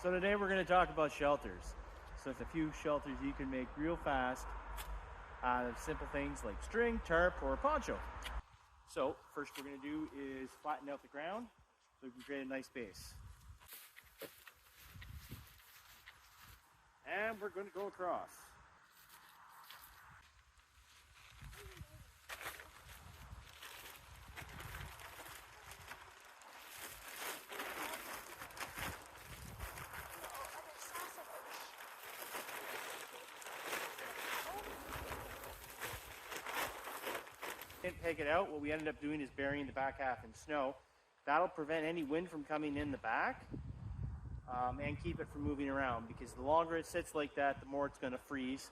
So today we're going to talk about shelters. So it's a few shelters you can make real fast out of simple things like string, tarp, or a poncho. So first we're going to do is flatten out the ground so we can create a nice base. And we're going to go across. Didn't take it out. What we ended up doing is burying the back half in snow. That'll prevent any wind from coming in the back and keep it from moving around, because the longer it sits like that, the more it's going to freeze